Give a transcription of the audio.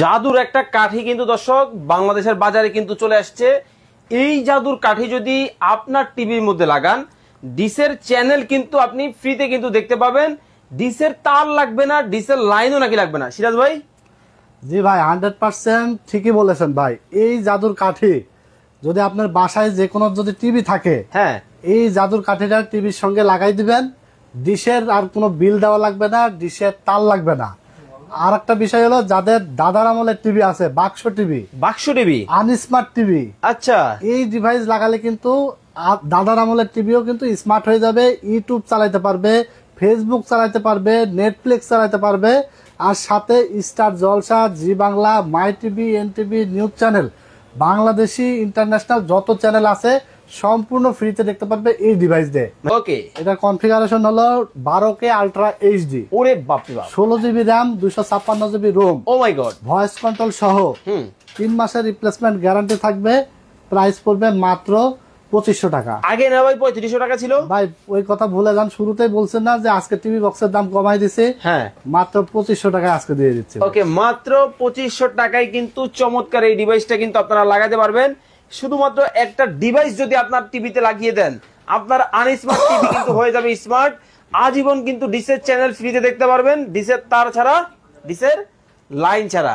জাদুর একটা কাঠি কিন্তু দর্শক বাংলাদেশের বাজারে কিন্তু চলে আসছে। এই জাদুর কাঠি যদি আপনার টিভির মধ্যে লাগান, ডিসের চ্যানেল কিন্তু আপনি ফ্রিতে কিন্তু দেখতে পাবেন। ডিসের তার লাগবে না, ডিসের লাইনও নাকি লাগবে না। সিরাজ ভাই? জি ভাই, 100% ঠিকই বলেছেন ভাই। এই জাদুর কাঠি যদি আপনার বাসায় যে কোনো যদি টিভি থাকে, হ্যাঁ, এই জাদুর কাঠিটা টিভির সঙ্গে লাগাই দিবেন। ডিশের আর কোনো বিল দেওয়া লাগবে না, ডিশের তার লাগবে না। আর একটা বিষয় হলো, যাদের দাদার আমলের টিভি আছে, বাক্স টিভি, আনস্মার্ট টিভি, আচ্ছা, এই ডিভাইস লাগালে কিন্তু দাদার আমলের টিভিও কিন্তু স্মার্ট হয়ে যাবে। ইউটিউব চালাইতে পারবে, ফেসবুক চালাইতে পারবে, নেটফ্লিক্স চালাইতে পারবে, আর সাথে Star Jalsha, Zee Bangla, my TV, NTV, news channel, Bangladeshi international যত চ্যানেল আছে সম্পূর্ণ ফ্রিতে দেখতে পারবে এই ডিভাইস দিয়ে। ওকে, এটার কনফিগারেশন হলো 12K আলট্রা এইচডি, ওরে বাপ রে বাপ, 16GB র্যাম, 256GB রোম, ও মাই গড, ভয়েস কন্ট্রোল সহ 3 মাসের রিপ্লেসমেন্ট গ্যারান্টি থাকবে। প্রাইস পড়বে মাত্র 2500 টাকা। আগে না ভাই 3500 টাকা ছিল ভাই, ওই কথা ভুলে যান, শুরুতেই বলছেন না যে আজকে টিভি বক্সের দাম কমাই দিছে। হ্যাঁ, মাত্র 2500 টাকায় আজকে দিয়ে দিচ্ছে। ওকে, মাত্র 2500 টাকায় কিন্তু চমৎকার এই ডিভাইসটা কিন্তু আপনারা লাগাতে পারবেন। শুধুমাত্র একটা ডিভাইস যদি আপনার টিভিতে লাগিয়ে দেন, আপনার আনস্মার্ট টিভি কিন্তু হয়ে যাবে স্মার্ট। আজীবন কিন্তু ডিসের চ্যানেল ফ্রিতে দেখতে পারবেন, ডিসের তার ছাড়া, ডিসের লাইন ছাড়া।